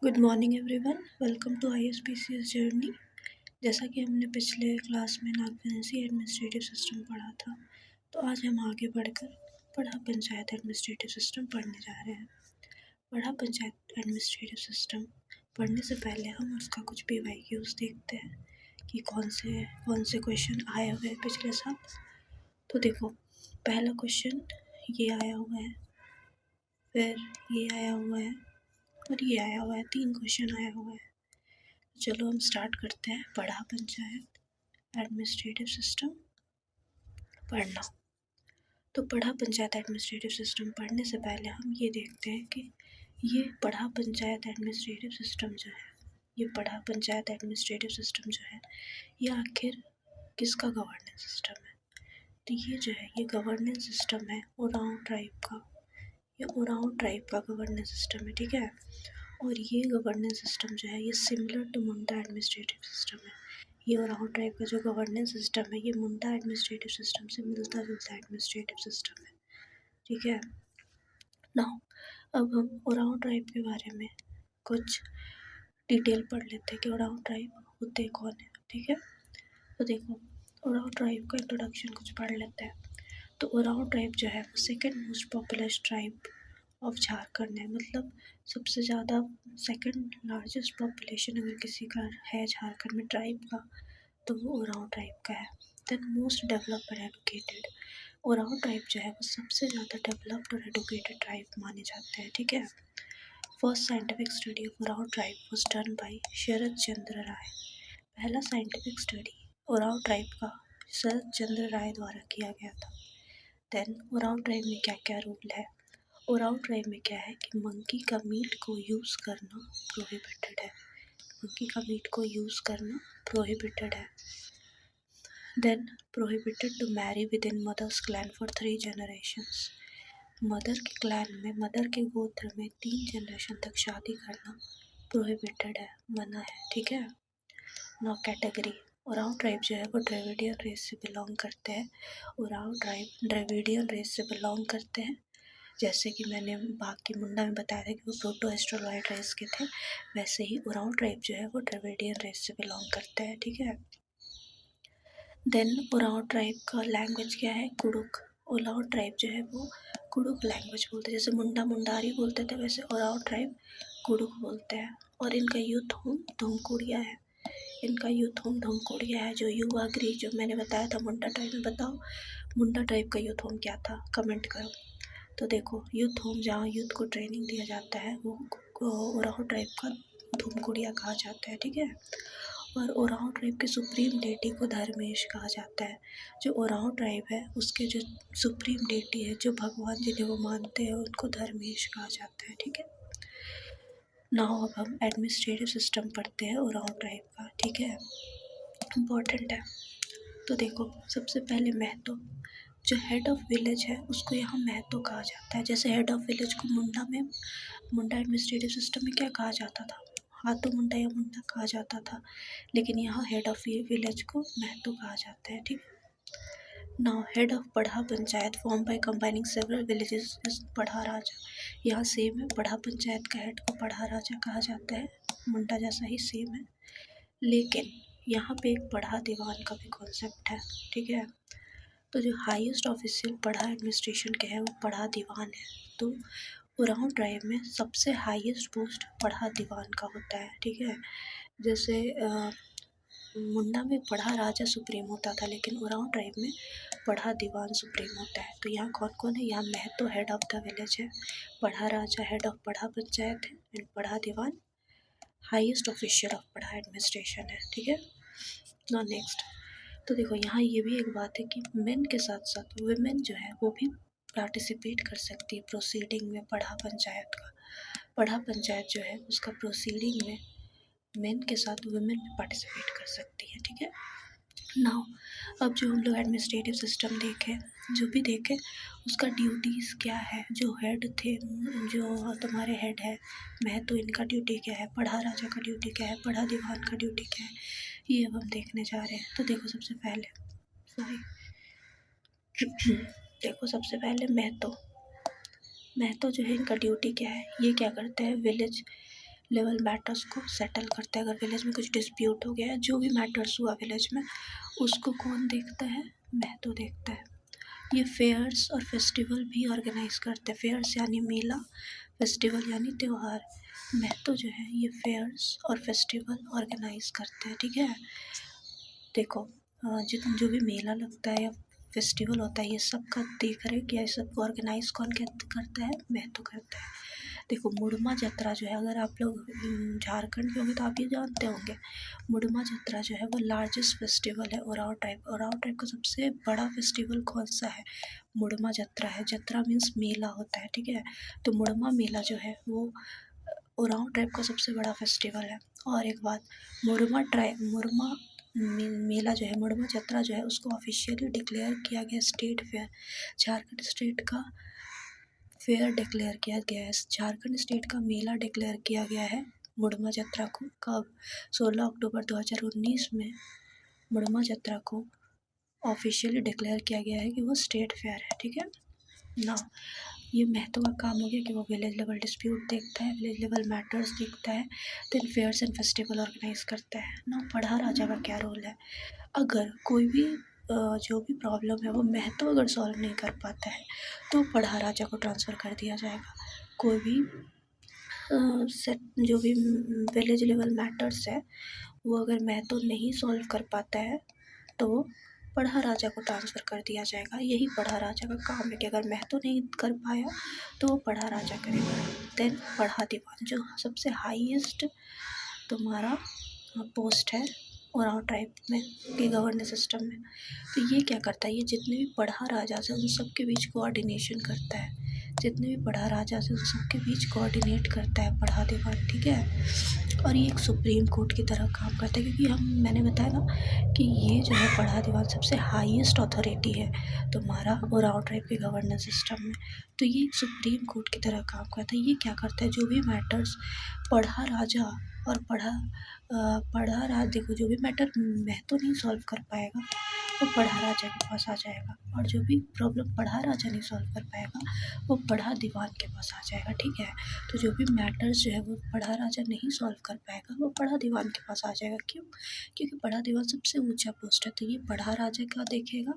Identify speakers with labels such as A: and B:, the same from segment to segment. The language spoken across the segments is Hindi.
A: Good morning everyone, welcome to ISPCS जर्नी। जैसा कि हमने पिछले क्लास में नागफिनेंसी एडमिनिस्ट्रेटिव सिस्टम पढ़ा था, तो आज हम आगे बढ़कर पढ़ा पंचायत एडमिनिस्ट्रेटिव सिस्टम पढ़ने जा रहे हैं। पढ़ा पंचायत एडमिनिस्ट्रेटिव सिस्टम पढ़ने से पहले हम उसका कुछ PYQs देखते हैं कि कौन से क्वेश्चन आए हुए हैं पिछले साल। तो देखो, पहला क्वेश्चन ये आया हुआ है, फिर ये आया हुआ है और ये आया हुआ है। 3 क्वेश्चन आया हुआ है। चलो हम स्टार्ट करते हैं पढ़ा पंचायत एडमिनिस्ट्रेटिव सिस्टम पढ़ना। तो पढ़ा पंचायत एडमिनिस्ट्रेटिव सिस्टम पढ़ने से पहले हम ये देखते हैं कि ये पढ़ा पंचायत एडमिनिस्ट्रेटिव सिस्टम जो है, ये पढ़ा पंचायत एडमिनिस्ट्रेटिव सिस्टम जो है, ये आखिर किसका गवर्नेंस सिस्टम है। तो ये जो है, ये गवर्नेंस सिस्टम है ओरांव ट्राइब का। ये ओरांव ट्राइब का गवर्नेंस सिस्टम है, ठीक है। और ये गवर्नेंस सिस्टम जो है, ये similar to Munda administrative system है। ये ओरांव ट्राइब का जो गवर्नेंस सिस्टम है, ये मुंडा एडमिनिस्ट्रेटिव सिस्टम से मिलता जुलता एडमिनिस्ट्रेटिव सिस्टम है, ठीक है। नाउ अब हम ओरांव ट्राइब के बारे में कुछ डिटेल पढ़ लेते हैं कि ओरांव ट्राइब होते कौन है, ठीक है। तो देखो, ओरांव ट्राइब का इंट्रोडक्शन कुछ पढ़ लेते हैं। तो ओरांव ट्राइब जो है वो second most popular tribe of Jharkhand है। मतलब सबसे ज़्यादा सेकंड लार्जेस्ट पॉपुलेशन अगर किसी का है झारखंड में ट्राइब का, तो वो ओरांव ट्राइब का है। Then most developed and educated, Oraon tribe जो है वो सबसे ज़्यादा डेवलप्ड और एडुकेटेड ट्राइब माने जाते हैं, ठीक है। First scientific study of Oraon tribe was done by Sarat Chandra Roy. पहला साइंटिफिक स्टडी ओरांव ट्राइब का शरद चंद्र राय द्वारा किया गया था। देन ओरांव ट्राइब में क्या क्या रूल है। ओरांव ट्राइब में क्या है कि मंकी का मीट को यूज़ करना प्रोहिबिटेड है। मंकी का मीट को यूज़ करना प्रोहिबिटेड है। Then prohibited to marry within mother's clan for 3 generations. Mother के क्लैन में, मदर के गोत्र में 3 जनरेशन तक शादी करना प्रोहिबिटेड है, मना है, ठीक है। नाउ कैटेगरी, ओरांव ट्राइब जो है वो द्रविडियन रेस से बिलोंग करते हैं। ओरांव ट्राइब द्रविडियन रेस से बिलोंग करते हैं। जैसे कि मैंने बाकी मुंडा में बताया था कि वो प्रोटो एस्ट्रोलॉइड रेस के थे, वैसे ही ओरांव ट्राइब जो है वो द्रविडियन रेस से बिलोंग करते हैं, ठीक है। देन ओरांव ट्राइब का लैंग्वेज क्या है, कुड़ुक। ओरांव ट्राइब जो है वो कुड़ुक लैंग्वेज बोलते हैं। जैसे मुंडा मुंडारी बोलते थे, वैसे ओरांव ट्राइब कुड़ुक बोलते हैं। और इनका यूथ होम धूमकुड़िया है। इनका यूथ होम धूमकुड़िया है। जो युवागृह जो मैंने बताया था मुंडा ट्राइब में, बताओ मुंडा ट्राइब का यूथ होम क्या था, कमेंट करो। तो देखो, यूथ होम जहाँ यूथ को ट्रेनिंग दिया जाता है वो ओरांव ट्राइब का धूमकुड़िया कहा जाता है, ठीक है। और ओरांव ट्राइब के सुप्रीम डेटी को धर्मेश कहा जाता है। जो ओरांव ट्राइब है उसके जो सुप्रीम डेटी है, जो भगवान जिन्हें वो मानते हैं, उनको धर्मेश कहा जाता है, ठीक है। नाउ अब हम एडमिनिस्ट्रेटिव सिस्टम पढ़ते हैं ओरांव ट्राइब का, ठीक है, इम्पोर्टेंट है। तो देखो, सबसे पहले महतो, जो हेड ऑफ विलेज है उसको यहाँ महतो कहा जाता है। जैसे हेड ऑफ विलेज को मुंडा में, मुंडा एडमिनिस्ट्रेटिव सिस्टम में क्या कहा जाता था, हाथों मुंडा या मुंडा कहा जाता था, लेकिन यहाँ हेड ऑफ विलेज को महतो कहा जाता है, ठीक है। Now head of Parha panchayat form by combining several villages is पढ़ा राजा। यहाँ सेम है, पढ़ा पंचायत का हेड को पढ़ा राजा कहा जाता है, मुंडा जैसा ही सेम है, लेकिन यहाँ पे एक पढ़ा दीवान का भी कॉन्सेप्ट है, ठीक है। तो जो हाईएस्ट ऑफिशियल पढ़ा एडमिनिस्ट्रेशन के है वो पढ़ा दीवान है। तो ओरांव ट्राइब में सबसे हाईएस्ट पोस्ट पढ़ा दीवान का होता है, ठीक है। जैसे मुंडा में पढ़ा राजा सुप्रीम होता था, लेकिन ओरांव ट्राइब में पढ़ा दीवान सुप्रीम होता है। तो यहाँ कौन कौन है, यहाँ Mahato head of the village है, पढ़ा राजा हेड ऑफ पढ़ा पंचायत है, एंड पढ़ा दीवान हाईएस्ट ऑफिशियल ऑफ पढ़ा एडमिनिस्ट्रेशन है, ठीक है। नाउ नेक्स्ट, तो देखो यहाँ ये भी एक बात है कि मेन के साथ साथ वुमेन जो है वो भी पार्टिसिपेट कर सकती है प्रोसीडिंग में। पढ़ा पंचायत का, पढ़ा पंचायत जो है उसका प्रोसीडिंग में मेन के साथ वुमेन भी पार्टिसिपेट कर सकती है, ठीक है। नाउ अब जो हम लोग एडमिनिस्ट्रेटिव सिस्टम देखें, जो भी देखें उसका ड्यूटीज़ क्या है। जो हेड थे, जो तुम्हारे हेड है महतो, इनका ड्यूटी क्या है, पढ़ा राजा का ड्यूटी क्या है, पढ़ा दीवान का ड्यूटी क्या है, ये अब हम देखने जा रहे हैं। तो देखो सबसे पहले, सॉरी देखो सबसे पहले महतो, महतो जो है इनका ड्यूटी क्या है, ये क्या करते हैं, विलेज लेवल मैटर्स को सेटल करता है। अगर विलेज में कुछ डिस्प्यूट हो गया है, जो भी मैटर्स हुआ विलेज में, उसको कौन देखता है? महतो देखता है। ये फेयर्स और फेस्टिवल भी ऑर्गेनाइज करते हैं। फेयर्स यानी मेला, फेस्टिवल यानी त्यौहार। महतो जो है ये फेयर्स और फेस्टिवल ऑर्गेनाइज करते हैं, ठीक है। देखो, जो भी मेला लगता है या फेस्टिवल होता है, ये सब का देख रेख या सबको ऑर्गेनाइज कौन करता है? महतो करता है। देखो, मुड़मा जत्रा जो है, अगर आप लोग झारखंड के होंगे तो आप ये जानते होंगे, मुड़मा जत्रा जो है वो लार्जेस्ट फेस्टिवल है ओराव ट्राइब। ओराव ट्राइब का सबसे बड़ा फेस्टिवल कौन सा है? मुड़मा जत्रा है। जत्रा मीन्स मेला होता है, ठीक है। तो मुड़मा मेला जो है वो ओराव ट्राइब का सबसे बड़ा फेस्टिवल है। और एक बात, मुड़मा मेला जो है, मुड़मा जत्रा जो है, उसको ऑफिशियली डिक्लेयर किया गया स्टेट फेयर। झारखंड स्टेट का फेयर डिक्लेयर किया गया है, झारखंड स्टेट का मेला डिक्लेयर किया गया है मुड़मा जत्रा को। कब? 16 अक्टूबर 2019 में मुड़मा जत्रा को ऑफिशियली डिक्लेयर किया गया है कि वो स्टेट फेयर है, ठीक है ना। ये महतो का काम हो गया कि वो विलेज लेवल डिस्प्यूट देखता है, विलेज लेवल मैटर्स देखता है, then fairs and festival organise करता है ना। पढ़ा राजा का क्या रोल है? अगर कोई भी जो भी प्रॉब्लम है वो महतो अगर सॉल्व नहीं कर पाता है तो पढ़ा राजा को ट्रांसफ़र कर दिया जाएगा। कोई भी जो भी विलेज लेवल मैटर्स है वो अगर महतो नहीं सॉल्व कर पाता है तो पढ़ा राजा को ट्रांसफ़र कर दिया जाएगा। यही पढ़ा राजा का काम है कि अगर महतो नहीं कर पाया तो वो पढ़ा राजा करेगा। देन पढ़ा दीवान, जो सबसे हाईएस्ट तुम्हारा पोस्ट है ओराव ट्राइब में के गवर्नेंस सिस्टम में। तो ये क्या करता है? ये जितने भी पढ़ा राजा से उन सब के बीच कोऑर्डिनेशन करता है। जितने भी पढ़ा राजा से उन सब के बीच कोऑर्डिनेट करता है पढ़ा दीवान, ठीक है। और ये एक सुप्रीम कोर्ट की तरह काम करता है, क्योंकि मैंने बताया ना कि ये जो है पढ़ा दीवान सबसे हाईएस्ट अथॉरिटी है तुम्हारा ओराव ट्राइब के गवर्नेंस सिस्टम में। तो ये एक सुप्रीम कोर्ट की तरह काम करता है। ये क्या करता है? जो भी मैटर्स पढ़ा राजा और देखो, जो भी मैटर महतो नहीं सॉल्व कर पाएगा वो पढ़ा राजा के पास आ जाएगा, और जो भी प्रॉब्लम पढ़ा राजा नहीं सॉल्व कर पाएगा वो पढ़ा दीवान के पास आ जाएगा, ठीक है। तो जो भी मैटर्स जो है वो पढ़ा राजा नहीं सॉल्व कर पाएगा वो पढ़ा दीवान के पास आ जाएगा। क्यों? क्योंकि पढ़ा दीवान सबसे ऊंचा पोस्ट है। तो ये पढ़ा राजा का देखेगा,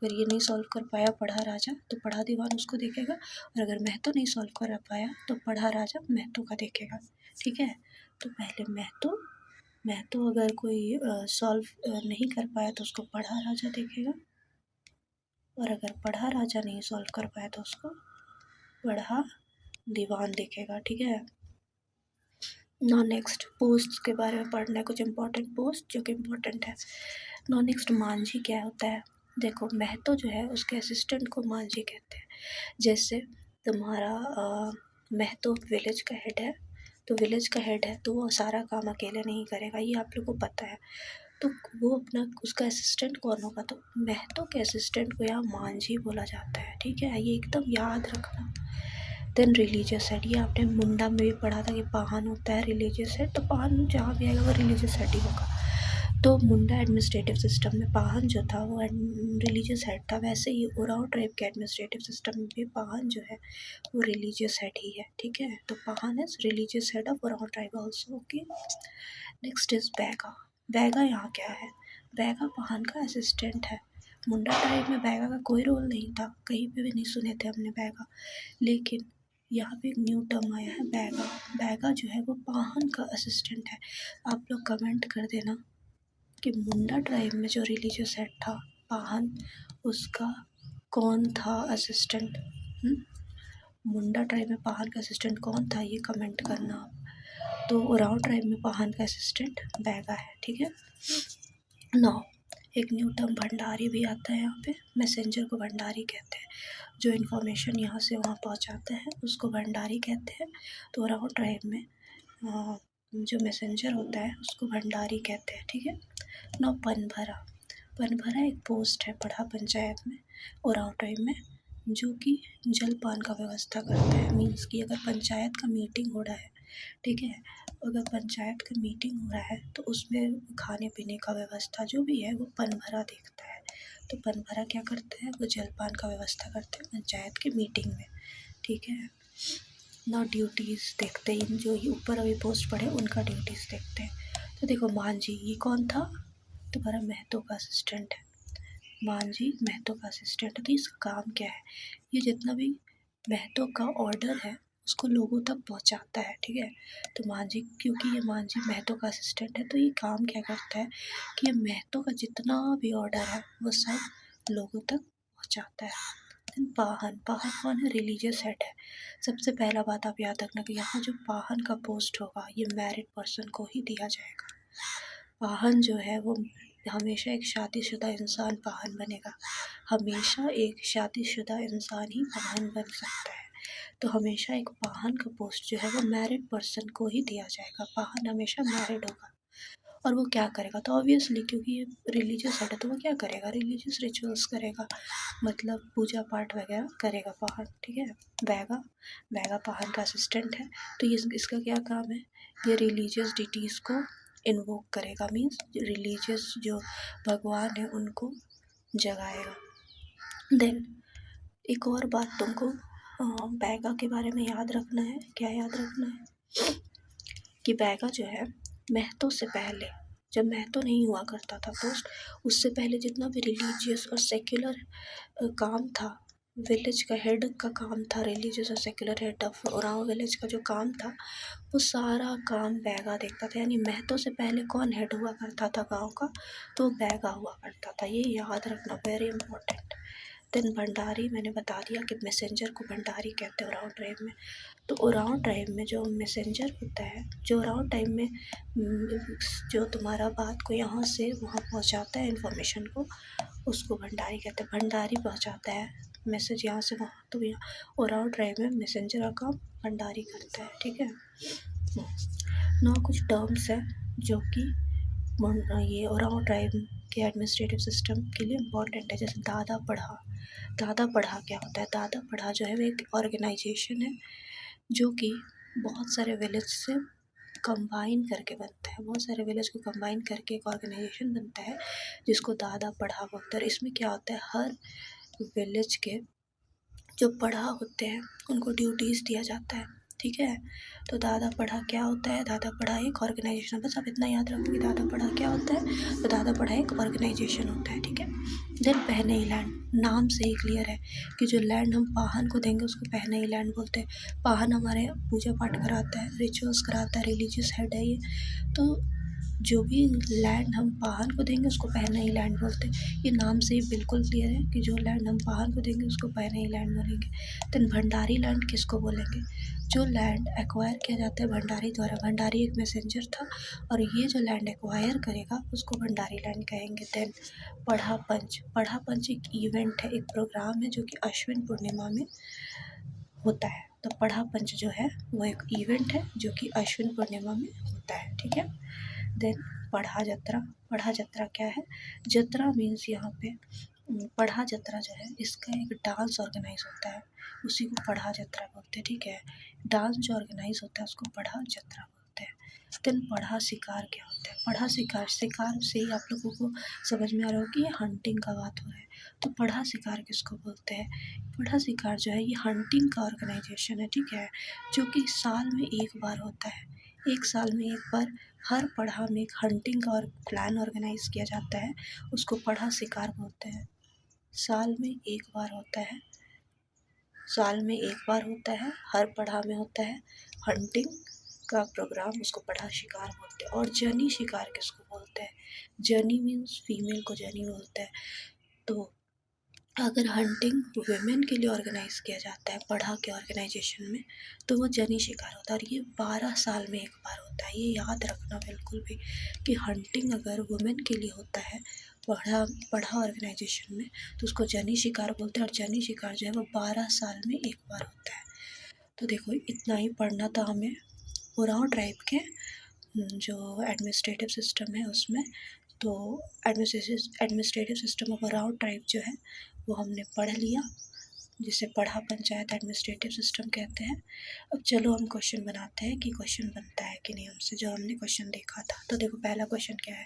A: अगर ये नहीं सॉल्व कर पाया पढ़ा राजा तो पढ़ा दीवान उसको देखेगा, और अगर महतो नहीं सॉल्व कर पाया तो पढ़ा राजा महतो का देखेगा, ठीक है। तो पहले महतो अगर कोई सॉल्व नहीं कर पाया तो उसको पढ़ा राजा देखेगा, और अगर पढ़ा राजा नहीं सॉल्व कर पाया तो उसको पढ़ा दीवान देखेगा, ठीक है। नॉन नेक्स्ट पोस्ट के बारे में पढ़ना है, कुछ इंपॉर्टेंट पोस्ट जो कि इम्पोर्टेंट है। नॉन नेक्स्ट मांझी क्या होता है? देखो, महतो जो है उसके असिस्टेंट को मांझी कहते हैं। जैसे तुम्हारा महतो विलेज का हेड है, तो विलेज का हेड है तो वो सारा काम अकेले नहीं करेगा, ये आप लोग को पता है। तो वो अपना उसका असिस्टेंट कौन होगा? तो महतो के असिस्टेंट को यहाँ मांझी बोला जाता है, ठीक है। ये एकदम याद रखना। देन रिलीजियस हेड, ये आपने मुंडा में भी पढ़ा था कि पाहन होता है रिलीजियस हेड, तो पाहन जहाँ भी आएगा वो रिलीजियस हेड ही होगा। तो मुंडा एडमिनिस्ट्रेटिव सिस्टम में पाहन जो था वो रिलीजियस हेड था, वैसे ही ओराव ट्राइब के एडमिनिस्ट्रेटिव सिस्टम में भी पाहन जो है वो रिलीजियस हेड ही है, ठीक है। तो pahan is religious head of Oraon tribe also, okay. Next is Baiga. बैगा यहाँ क्या है? बैगा पाहन का असिस्टेंट है। मुंडा ट्राइब में बैगा का कोई रोल नहीं था, कहीं पे भी नहीं सुने थे हमने बैगा, लेकिन यहाँ पे एक न्यू टर्म आया है बैगा। बैगा जो है वो पाहन का असिस्टेंट है। आप लोग कमेंट कर देना कि मुंडा ट्राइब में जो रिलीजियस हेड था पाहन, उसका कौन था असिस्टेंट? मुंडा ट्राइब में पाहन का असिस्टेंट कौन था, ये कमेंट करना आप। तो ओराव ट्राइब में पाहन का असिस्टेंट बैगा है, ठीक है। नौ, एक न्यू टर्म भंडारी भी आता है यहाँ पे। मैसेंजर को भंडारी कहते हैं, जो इन्फॉर्मेशन यहाँ से वहाँ पहुँचाते हैं उसको भंडारी कहते हैं। तो ओराव ट्राइब में जो मैसेंजर होता है उसको भंडारी कहते हैं, ठीक है। नौ, पनभरा। पनभरा एक पोस्ट है पढ़ा पंचायत में ओराव ट्राइब में, जो कि जलपान का व्यवस्था करता है। मीन्स कि अगर पंचायत का मीटिंग हो रहा है, ठीक है, अगर पंचायत का मीटिंग हो रहा है तो उसमें खाने पीने का व्यवस्था जो भी है वो पनभरा देखता है। तो पनभरा क्या करता है? वो जलपान का व्यवस्था करते हैं पंचायत की मीटिंग में, ठीक है। ना ड्यूटीज़ देखते हैं, जो ये ऊपर अभी पोस्ट पढ़े उनका ड्यूटीज़ देखते हैं। तो देखो मान जी, ये कौन था? तुम्हारा महतो का असिस्टेंट है। मान जी महतो का असिस्टेंट है, तो इसका काम क्या है? ये जितना भी महतो का ऑर्डर है उसको लोगों तक पहुंचाता है, ठीक है। तो मान जी, क्योंकि ये मान जी महतो का असिस्टेंट है, तो ये काम क्या करता है कि ये महतो का जितना भी ऑर्डर है वो सब लोगों तक पहुंचाता है। देन पाहन, पाहन कौन है? रिलीजियस हेड है। सबसे पहला बात आप याद रखना कि यहाँ जो पाहन का पोस्ट होगा ये मैरिड पर्सन को ही दिया जाएगा। पाहन जो है वो हमेशा एक शादीशुदा इंसान पाहन बनेगा। हमेशा एक शादीशुदा इंसान ही पाहन बन सकता है। तो हमेशा एक पाहन का पोस्ट जो है वो मैरिड पर्सन को ही दिया जाएगा। पाहन हमेशा मैरिड होगा। और वो क्या करेगा? तो ऑब्वियसली क्योंकि ये रिलीजियस है तो वो क्या करेगा? रिलीजियस रिचुअल्स करेगा, मतलब पूजा पाठ वगैरह करेगा पाहन, ठीक है। बैगा, बैगा पाहन का असिस्टेंट है। तो ये इसका क्या काम है? ये रिलीजियस डिटीज़ को इन्वोक करेगा, मीन्स रिलीजियस जो भगवान है उनको जगाएगा। देन एक और बात तुमको बैगा के बारे में याद रखना है। क्या याद रखना है? कि बैगा जो है महतो से पहले, जब महतो नहीं हुआ करता था पोस्ट, उससे पहले जितना भी रिलीजियस और सेक्युलर काम था, विलेज का हेड का काम था, रिलीजियस और secular head of Oram village का जो काम था वो सारा काम बैगा देखता था। यानी महतो से पहले कौन हेड हुआ करता था गांव का? तो बैगा हुआ करता था। ये याद रखना, वेरी इंपॉर्टेंट। देन भंडारी, मैंने बता दिया कि मैसेंजर को भंडारी कहते हैं ओरांव ट्राइब में। तो ओरांव ट्राइब में जो मैसेंजर होता है, जो ओरांव ट्राइब में जो तुम्हारा बात को यहाँ से वहाँ पहुँचाता है, इन्फॉर्मेशन को, उसको भंडारी कहते हैं। भंडारी पहुँचाता है मैसेज यहाँ से वहाँ, तो यहाँ ओरांव ट्राइब में मैसेंजर का काम भंडारी करता है, ठीक है। ना कुछ टर्म्स है जो कि ये ओरांव ट्राइब के एडमिनिस्ट्रेटिव सिस्टम के लिए इम्पॉर्टेंट है, जैसे दादा पढ़ा। दादा पढ़ा क्या होता है? दादा पढ़ा जो है वो एक ऑर्गेनाइजेशन है जो कि बहुत सारे विलेज से कंबाइन करके बनता है। बहुत सारे विलेज को कंबाइन करके एक ऑर्गेनाइजेशन बनता है जिसको दादा पढ़ा बोलते हैं। इसमें क्या होता है, हर विलेज के जो पढ़ा होते हैं उनको ड्यूटीज़ दिया जाता है, ठीक है। तो दादा पढ़ा क्या होता है? दादा पढ़ा एक ऑर्गेनाइजेशन, बस आप इतना याद रखो कि दादा पढ़ा क्या होता है। तो दादा पढ़ा एक ऑर्गेनाइजेशन होता है, ठीक है। देन पहनई लैंड, नाम से ही क्लियर है कि जो लैंड हम पाहन को देंगे उसको पहनई लैंड बोलते हैं। पाहन हमारे पूजा पाठ कराता है, रिचुअल्स कराता है, रिलीजियस हेड है ये। तो जो भी लैंड हम पाहन को देंगे उसको पहनई लैंड बोलते हैं। ये नाम से ही बिल्कुल क्लियर है कि जो लैंड हम पाहन को देंगे उसको पहनई लैंड बोलेंगे। देन भंडारी लैंड किसको बोलेंगे? जो लैंड एक्वायर किया जाता है भंडारी द्वारा। भंडारी एक मैसेंजर था और ये जो लैंड एक्वायर करेगा उसको भंडारी लैंड कहेंगे। देन पढ़ा पंच, पढ़ा पंच एक इवेंट है, एक प्रोग्राम है जो कि अश्विन पूर्णिमा में होता है। तो पढ़ा पंच जो है वो एक इवेंट है जो कि अश्विन पूर्णिमा में होता है, ठीक है। देन पढ़ा जत्रा, पढ़ा जत्रा क्या है? जत्रा मीन्स यहाँ पे पढ़ा जत्रा जो है इसका एक डांस ऑर्गेनाइज होता है, उसी को पढ़ा जत्रा बोलते हैं, ठीक है। डांस जो ऑर्गेनाइज होता है उसको पढ़ा जत्रा बोलते हैं। देन पढ़ा शिकार क्या होता है? पढ़ा शिकार, शिकार से ही आप लोगों को समझ में आ रहा हो कि ये हंटिंग का बात हो रहा है। तो पढ़ा शिकार किसको बोलते हैं? पढ़ा शिकार जो है ये हंटिंग का ऑर्गेनाइजेशन है, ठीक है, जो कि साल में एक बार होता है। एक साल में एक बार हर पढ़ा में एक हंटिंग का और प्लान ऑर्गेनाइज किया जाता है, उसको पढ़ा शिकार बोलते हैं। साल में एक बार होता है, साल में एक बार होता है, हर पढ़ा में होता है हंटिंग का प्रोग्राम, उसको पढ़ा शिकार बोलते हैं। और जनी शिकार किसको बोलते हैं? जनी मीन्स फीमेल को जनी बोलते हैं। तो अगर हंटिंग वुमेन के लिए ऑर्गेनाइज किया जाता है पढ़ा के ऑर्गेनाइजेशन में, तो वो जनी शिकार होता है और ये 12 साल में एक बार होता है। ये याद रखना बिल्कुल भी कि हंटिंग अगर वुमेन के लिए होता है पढ़ा पढ़ा ऑर्गेनाइजेशन में तो उसको जनी शिकार बोलते हैं, और जनी शिकार जो है वो 12 साल में एक बार होता है। तो देखो इतना ही पढ़ना था हमें ओरांव ट्राइब के जो एडमिनिस्ट्रेटिव सिस्टम है उसमें। तो administrative system of Oraon tribe जो है वो हमने पढ़ लिया, जिसे पढ़ा पंचायत एडमिनिस्ट्रेटिव सिस्टम कहते हैं। अब चलो हम क्वेश्चन बनाते हैं कि क्वेश्चन बनता है कि नहीं हमसे, जो हमने क्वेश्चन देखा था। तो देखो पहला क्वेश्चन क्या है?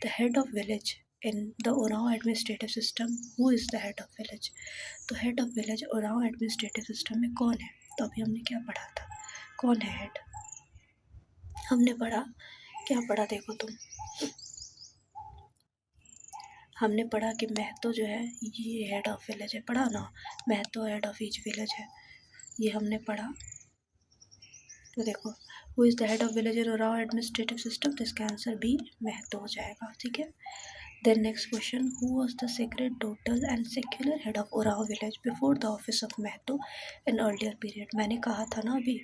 A: The head of village in the Oraon administrative system, who is the head of village? तो head of village Oraon administrative system में कौन है? तो अभी हमने क्या पढ़ा था कौन है हेड? हमने पढ़ा, क्या पढ़ा देखो तुम, हमने पढ़ा कि महतो जो है ये हेड ऑफ विलेज है, पढ़ा ना, Mahato head of each village है, ये हमने पढ़ा। तो देखो who is the head of village in Oraon administrative system, तो इसका आंसर भी महतो हो जाएगा, ठीक है। Then next question, who was the sacerdotal and secular head of Oraon village before the office of Mahato in earlier period. मैंने कहा था ना अभी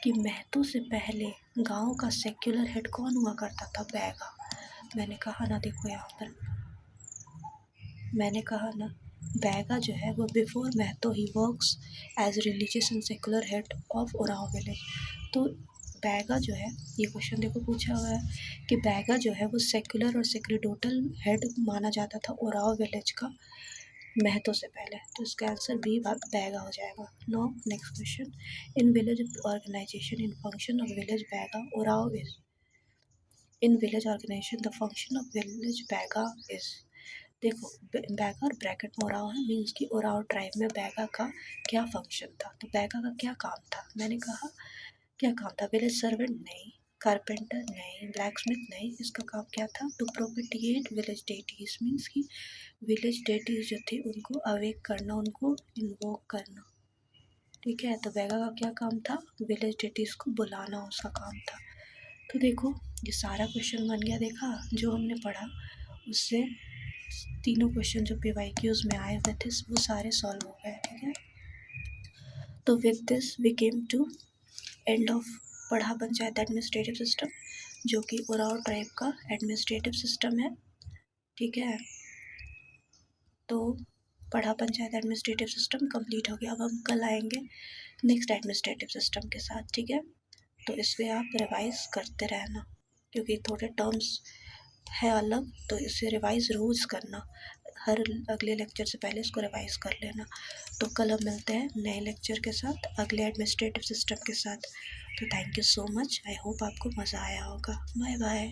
A: कि महतो से पहले गांव का सेक्युलर हेड कौन हुआ करता था? बैगा। मैंने कहा ना, देखो यहाँ पर मैंने कहा ना, बैगा जो है वो बिफोर महतो ही works as religious and secular head of Oraon village. तो बैगा जो है, ये क्वेश्चन देखो पूछा हुआ है कि बैगा जो है वो सेकुलर और सेक्रेटोटल हेड माना जाता था ओराव विलेज का महतो से पहले, तो इसका आंसर भी बैगा हो जाएगा। No next question, in village organisation in function of village Baiga Oraon is, in village organisation the function of village Baiga is. देखो बैगा और ब्रैकेट में ओराव है, मीन्स कि ओराव ट्राइब में बैगा का क्या फंक्शन था? तो बैगा का क्या काम था? मैंने कहा क्या काम था? विलेज सर्वेंट नहीं, कारपेंटर नहीं, ब्लैक स्मिथ नहीं, इसका काम क्या था? To propitiate village deities, means कि विलेज डेटीज जो थे उनको अवेक करना, उनको इन्वोक करना, ठीक है। तो बैगा का क्या काम था? विलेज डेटीज को बुलाना उसका काम था। तो देखो ये सारा क्वेश्चन बन गया, देखा जो हमने पढ़ा उससे तीनों क्वेश्चन जो PYQs में आए हुए थे वो सारे सॉल्व हो गए, ठीक है। तो with this we came to end of Parha panchayat administrative system, जो कि ओराव ट्राइब का एडमिनिस्ट्रेटिव सिस्टम है, ठीक है। तो पढ़ा पंचायत एडमिनिस्ट्रेटिव सिस्टम कंप्लीट हो गया। अब हम कल आएंगे नेक्स्ट एडमिनिस्ट्रेटिव सिस्टम के साथ, ठीक है। तो इसमें आप रिवाइज करते रहना, क्योंकि थोड़े टर्म्स है अलग, तो इसे रिवाइज रोज़ करना, हर अगले लेक्चर से पहले इसको रिवाइज कर लेना। तो कल हम मिलते हैं नए लेक्चर के साथ, अगले एडमिनिस्ट्रेटिव सिस्टम के साथ। तो thank you so much, I hope आपको मज़ा आया होगा। Bye bye.